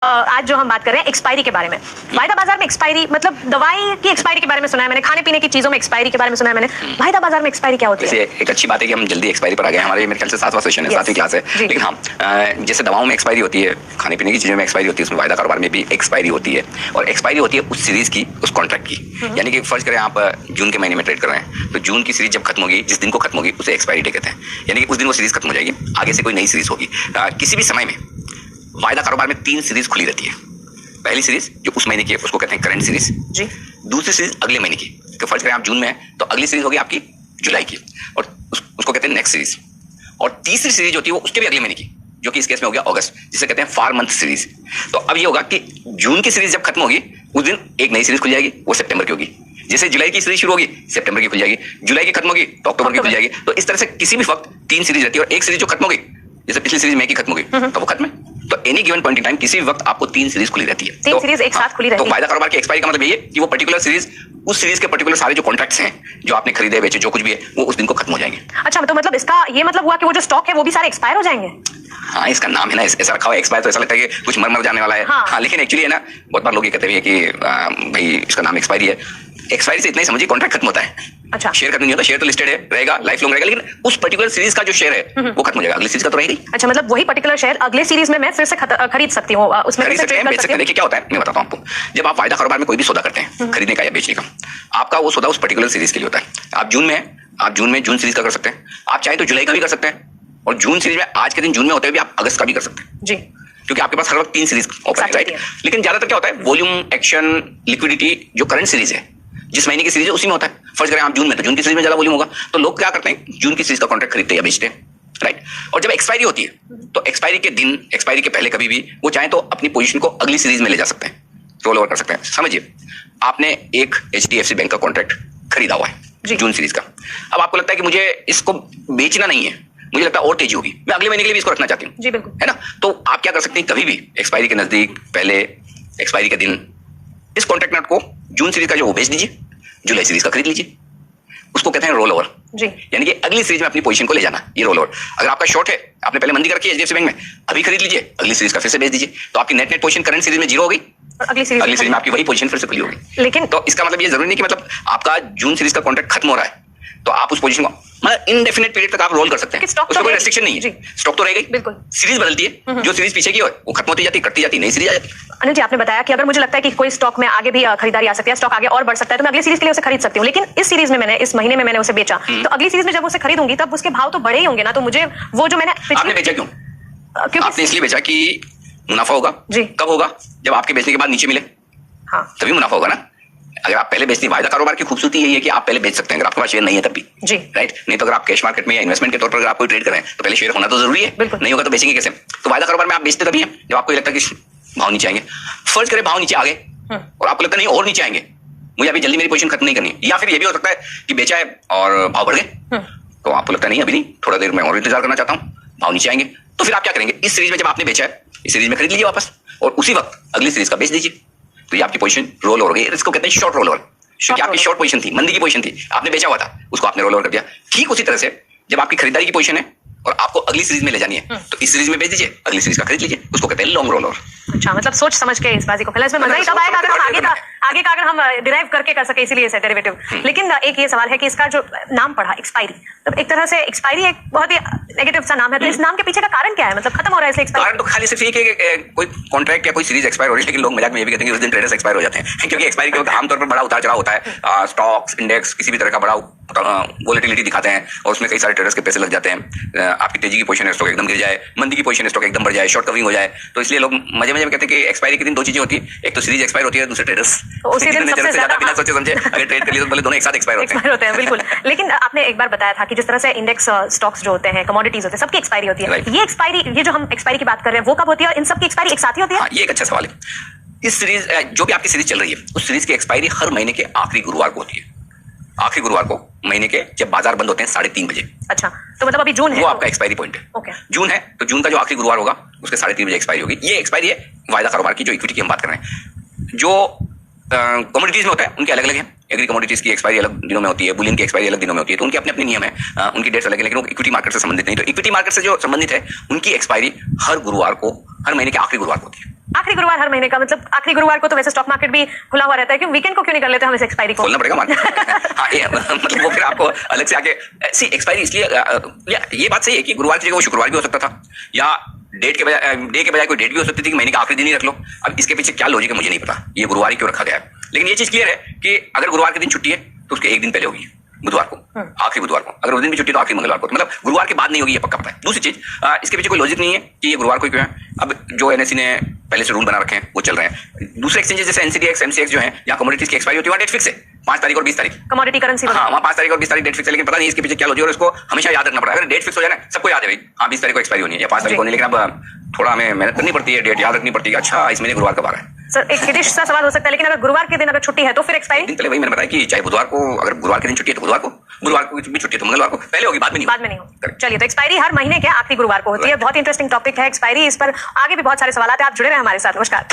आज जो हम बात कर रहे हैं एक्सपायरी के बारे में। वायदा बाजार में एक्सपायरी मतलब दवाई की एक्सपायरी के बारे में सुना है मैंने, खाने पीने की चीजों में एक्सपायरी के बारे में सुना है मैंने। वायदा बाजार में एक्सपायरी क्या होती है? एक अच्छी बात है कि हम जल्दी एक्सपायरी पर आ गए। हमारे मेरे ख्याल से 7वां सेशन है, 7वीं क्लास है। लेकिन हाँ, जैसे दवाओं में एक्सपायरी होती है, खाने पीने की चीजों में एक्सपायरी होती है, उसमें वायदा कारोबार में भी एक्सपायरी होती है। और एक्सपायरी होती है उस सीरीज की, उस कॉन्ट्रैक्ट की। यानी कि फर्ज करें आप जून के महीने में ट्रेड कर रहे हैं, तो जून की सीरीज जब खत्म होगी, जिस दिन को खत्म होगी उसे एक्सपायरी डे कहते हैं। यानी कि उस दिन वो सीरीज खत्म हो जाएगी, आगे से कोई नई सीरीज होगी। किसी भी समय में वायदा कारोबार में 3 सीरीज खुली रहती है। पहली सीरीज जो उस महीने की है उसको कहते हैं करंट सीरीज जी। दूसरी सीरीज अगले महीने की, तो फर्ज करें आप जून में है तो अगली सीरीज होगी आपकी जुलाई की, और उसको कहते हैं नेक्स्ट सीरीज। और तीसरी सीरीज होती है वो उसके भी अगले महीने की, जो कि इस केस में हो गया अगस्त, जिसे कहते हैं फार मंथ सीरीज। तो अब ये होगा कि जून की सीरीज जब खत्म होगी उस दिन एक नई सीरीज खुल जाएगी, वो सितंबर की होगी। जैसे जुलाई की सीरीज शुरू होगी सितंबर की खुल जाएगी, जुलाई की खत्म होगी तो अक्टूबर की खुल जाएगी। तो इस तरह से किसी भी वक्त 3 सीरीज रहती है, और एक सीरीज जो खत्म होगी, जैसे पिछली सीरीज मई की खत्म होगी तो वो खत्म है। तो any given point in time किसी भी वक्त आपको 3 सीरीज खुली रहती है। 3 सीरीज एक साथ खुली रहती है। तो वायदा कारोबार की एक्सपायरी का मतलब ये है कि वो पर्टिकुलर सीरीज, उस सीरीज के पर्टिकुलर सारे जो कॉन्ट्रैक्ट्स हैं, जो आपने खरीदे बेचे जो कुछ भी है, वो उस दिन को खत्म हो जाएंगे। अच्छा, तो मतलब इसका ये मतलब हुआ कि वो जो स्टॉक है वो भी सारे एक्सपायर हो जाएंगे? हाँ, इसका नाम है ना, ऐसा रखा हुआ है एक्सपायर, तो ऐसा लगता है कि कुछ मर जाने वाला है। हाँ, लेकिन एक्चुअली है ना, बहुत बार लोग ये कहते हैं कि भाई इसका नाम एक्सपायरी है। एक्सपायरी से इतना ही समझिए, कॉन्ट्रैक्ट खत्म होता है। अच्छा, शेयर खत्म नहीं होता, शेयर तो लिस्टेड है, रहेगा, लाइफ लॉन्ग रहेगा, लेकिन उस पर्टिकुलर सीरीज का जो शेयर है वो खत्म हो जाएगा, अगली सीरीज का तो रहेगा ही। अच्छा, मतलब वही पर्टिकुलर शेयर अगले सीरीज में मैं फिर से खरीद सकती हूँ, उसमें खरीद सकते हैं, बेच सकते हैं। देखिए क्या होता है, मैं बताता हूँ आपको। जब आप वायदा कारोबार में कोई भी सौदा करते हैं, खरीदने का या बेचने का, आपका वो सौदा उस पर्टिकुलर सीरीज के लिए होता है। आप जून में है, आप जून में जून सीरीज का कर सकते हैं, आप चाहे तो जुलाई का भी कर सकते हैं, और जून सीरीज में आज के दिन जून में होते हुए भी आप अगस्त का भी कर सकते हैं जी, क्योंकि आपके पास हर वक्त 3 सीरीज ओपन है, राइट। लेकिन ज्यादातर क्या होता है, वॉल्यूम, एक्शन, लिक्विडिटी, जो करंट सीरीज है, जिस महीने की सीरीज है उसी में होता है। फर्ज करें आप जून में, तो जून की सीरीज में ज्यादा वॉल्यूम होगा, तो लोग क्या करते हैं, जून की सीरीज का कॉन्ट्रैक्ट खरीदते हैं या बेचते हैं, राइट। और जब एक्सपायरी होती है तो एक्सपायरी के दिन, एक्सपायरी के पहले कभी भी वो चाहे तो अपनी पोजीशन को अगली सीरीज में ले जा सकते हैं, रोल ओवर कर सकते हैं। समझिए, आपने एक HDFC बैंक का कॉन्ट्रैक्ट खरीदा हुआ है जून सीरीज का। अब आपको लगता है कि मुझे इसको बेचना नहीं है, मुझे लगता है और तेजी होगी, मैं अगले महीने के लिए भी इसको रखना चाहती हूँ जी, बिल्कुल, है ना। तो आप क्या कर सकते हैं, कभी भी एक्सपायरी के नजदीक, पहले एक्सपायरी के दिन, इस कॉन्ट्रैक्ट नोट को जून सीरीज का जो वो बेच दीजिए, जुलाई सीरीज का खरीद लीजिए। उसको कहते हैं रोल ओवर जी, यानी कि अगली सीरीज में अपनी पोजीशन को ले जाना, ये रोल ओवर। अगर आपका शॉर्ट है, आपने पहले मंदी कर रखी है HDFC बैंक में, अभी खरीद लीजिए, अगली सीरीज का फिर से बेच दीजिए, तो आपकी नेट पोजीशन करंट सीरीज में 0 हो गई, अगली सीरीज में आपकी वही पोजीशन फिर से खुली होगी। लेकिन तो इसका मतलब ये जरूरी नहीं कि मतलब आपका जून सीरीज का कॉन्ट्रैक्ट खत्म हो रहा है तो आप उस पोजीशन को मतलब इनडेफिनेट पीरियड तक आप रोल कर सकते हैं, उसमें कोई रेस्ट्रिक्शन नहीं है। स्टॉक तो रहेगा, बिल्कुल। सीरीज बदलती है, जो सीरीज पीछे की हो वो खत्म होती जाती, कटती जाती, नई सीरीज आ जाती। अनिल जी, आपने बताया कि अगर मुझे लगता है कि कोई स्टॉक में आगे भी खरीदारी आ सकती है, स्टॉक आगे और बढ़ सकता है, तो मैं अगली सीरीज के लिए उसे खरीद सकती हूँ। लेकिन इस सीरीज में मैंने, इस महीने में मैंने उसे बेचा, तो अगली सीरीज में जब उसे खरीदूंगी तब उसके भाव तो बढ़े ही होंगे ना, तो मुझे वो जो मैंने आपने बेचा क्यों? क्योंकि आपने इसलिए बेचा कि मुनाफा होगा जी। कब होगा? जब आपके बेचने के बाद नीचे मिले, हाँ, तभी मुनाफा होगा ना। अगर आप पहले बेचते हैं, वायदा कारोबार की खूबसूरती यही है कि आप पहले बेच सकते हैं, अगर आपके पास शेयर नहीं है तब भी जी, राइट। नहीं तो अगर आप कैश मार्केट में या इन्वेस्टमेंट के तौर पर अगर आप कोई ट्रेड करें तो पहले शेयर होना तो जरूरी है, नहीं होगा तो बेचेंगे कैसे? तो वायदा कारोबार में आप बेचते तभी हैं जब आपको लगता है कि भाव नीचे आएंगे। फर्ज करें भाव नीचे आ गए और आपको लगता नहीं और नीचे आएंगे, मुझे अभी जल्दी मेरी पोजीशन खत्म नहीं करनी, या फिर ये भी हो सकता है कि बेचा है और भाव बढ़ गए, तो आपको लगता नहीं अभी नहीं, थोड़ा देर में और इंतजार करना चाहता हूँ, भाव नीचे आएंगे, तो फिर आप क्या करेंगे, इस सीरीज में जब आपने बेचा है, इस सीरीज में खरीद लीजिए वापस, और उसी वक्त अगली सीरीज का बेच दीजिए, तो ये आपकी पोजीशन रोल ओवर हो गई। इसको कहते हैं शॉर्ट रोल ओवर, क्योंकि आपकी शॉर्ट पोजीशन थी, मंदी की पोजीशन थी, आपने बेचा हुआ था, उसको आपने रोल ओवर कर दिया। ठीक उसी तरह से जब आपकी खरीदारी की पोजीशन है और आपको अगली सीरीज में ले जानी है, तो इस सीरीज में बेच दीजिए, अगली सीरीज का खरीद लीजिए, उसको कहते हैं लॉन्ग रोल ओवर। अच्छा, मतलब सोच समझ के इस बाजी को खेलना, इसमें मजा ही तब आएगा अगर हम आगे का अगर हम डिराइव करके कर सके, इसीलिए इसे डेरिवेटिव। लेकिन एक ये सवाल है कि इसका जो नाम पढ़ा एक्सपायरी, तो एक तरह से एक्सपायरी एक बहुत ही नेगेटिव सा नाम है, तो इस नाम के पीछे का कारण क्या है, मतलब खत्म हो रहा है इसलिए एक्सपायरी? कारण तो खाली सिर्फ ये कि कोई कॉन्ट्रैक्ट या कोई सीरीज एक्सपायर हो रही है, लेकिन लोग मजाक में ये भी कहते हैं कि उस दिन ट्रेडर्स एक्सपायर हो जाते हैं, क्योंकि एक्सपायरी के वक्त आमतौर पर बड़ा उतार चढ़ाव होता है, स्टॉक्स, इंडेक्स, किसी भी तरह का बड़ा वोलेटिलिटी दिखाते हैं, और उसमें कई सारे ट्रेडर्स के पैसे लग जाते हैं। आपकी तेजी की पोजीशन है, स्टॉक एकदम गिर जाए, मंदी की पोजीशन है, स्टॉक एकदम बढ़ जाए, शॉर्ट कवरिंग हो जाए, तो इसलिए लोग मजे में कहते हैं कि एक्सपायरी के दिन 2 चीजें होती है, एक तो सीरीज एक्सपायर होती है, दूसरे ट्रेडर्स उसी दिन सबसे ज्यादा बिना सोचे समझे अगर ट्रेड कर लिए तो बोले दोनों एक साथ एक्सपायर होते हैं। बिल्कुल। लेकिन आपने एक बार बताया था कि जिस तरह से इंडेक्स स्टॉक्स जो होते हैं, कमोडिटीज होते हैं, सबकी एक्सपायरी होती है, ये एक्सपायरी, ये जो हम एक्सपायरी की बात कर रहे हैं वो कब होती है, और इन सबकी एक्सपायरी एक साथ ही होती है? ये एक अच्छा सवाल है। इस सीरीज, जो भी आपकी सीरीज चल रही है, उस सीरीज की एक्सपायरी हर महीने के आखिरी गुरुवार को होती है, आखिरी गुरुवार को, महीने के जब बाजार बंद होते हैं 3:30 बजे। अच्छा, तो मतलब अभी जून है, वो आपका एक्सपायरी पॉइंट है। ओके, जून है तो जून का जो आखिरी गुरुवार होगा उसके 3:30 बजे एक्सपायरी होगी। ये एक्सपायरी है वायदा कारोबार की, जो इक्विटी की हम बात कर रहे हैं। जो कमोडिटीज में होता है उनके अलग अलग है, एग्री कमोडिटीज की एक्सपायरी अलग दिनों में होती है, बुलियन की एक्सपायरी अलग दिनों में होती है, तो उनके अपने अपने नियम है, उनकी डेट्स अलग है, लेकिन वो इक्विटी मार्केट से संबंधित नहीं। तो इक्विटी मार्केट से जो संबंधित है उनकी एक्सपायरी हर गुरुवार को, हर महीने के आखिरी गुरुवार को होती है। आखिरी गुरुवार हर महीने का, मतलब आखिरी गुरुवार को तो वैसे स्टॉक मार्केट भी खुला हुआ रहता है, क्यों वीकेंड को क्यों नहीं कर लेते हम इस एक्सपायरी को? खोलना पड़ेगा मार्केट। हाँ, ये मतलब वो फिर आपको अलग से आके सी एक्सपायरी इसलिए ये बात सही है कि गुरुवार की जगह वो शुक्रवार भी हो सकता था, या डे के बजाय कोई डेट भी हो सकती थी कि महीने का आखिरी दिन ही रख लो। अब इसके पीछे क्या लॉजिक है मुझे नहीं पता, ये गुरुवार ही क्यों रखा गया है। लेकिन ये चीज क्लियर है कि अगर गुरुवार के दिन छुट्टी है तो उसके एक दिन पहले होगी, बुधवार को, आखिरी बुधवार को। अगर उस दिन भी छुट्टी तो आखिरी मंगलवार को, मतलब गुरुवार के बाद नहीं होगी, ये पक्का पता है। दूसरी चीज, इसके पीछे कोई लॉजिक नहीं है कि ये गुरुवार को क्यों है। अब जो एनएससी ने पहले से रूल बना रखे हैं वो चल रहे हैं। दूसरे एक्सचेंजेस जैसे एनसीडीएक्स, एमसीएक्स जो है, या कमोडिटीज की एक्सपायरी होती है, वहाँ डेट फिक्स है 5 तारीख और 20 तारीख, कमोडिटी करेंसी। हाँ, वहाँ 5 तारीख और 20 तारीख डेट फिक्स है, लेकिन पता नहीं इसके पीछे क्या लॉजिक है और इसको हमेशा याद रखना पड़ा है। अगर डेट फिक्स हो जाए ना, सबको याद है भाई, हाँ 20 तारीख को एक्सपायरी होनी है या 5 तारीख को होनी है, लेकिन अब थोड़ा हमें मेहनत करनी पड़ती है, डेट याद रखनी पड़ती है। अच्छा, इस महीने गुरुवार कब आ रहा है? सर एक हिडिश सा सवाल हो सकता है, लेकिन अगर गुरुवार के दिन अगर छुट्टी है तो फिर एक्सपायरी? दिन पहले वही मैंने बताया कि चाहे बुधवार को, अगर गुरुवार के दिन छुट्टी है तो बुधवार को, गुरुवार को भी छुट्टी है तो मंगलवार को, पहले होगी बाद में नहीं। बाद में नहीं हो। चलिए, तो एक्सपायरी हर महीने के आखिरी गुरुवार को होती है। बहुत इंटरेस्टिंग टॉपिक है एक्सपायरी, इस पर आगे भी बहुत सारे सवाल आते हैं। आप जुड़े रहे हमारे साथ। नमस्कार।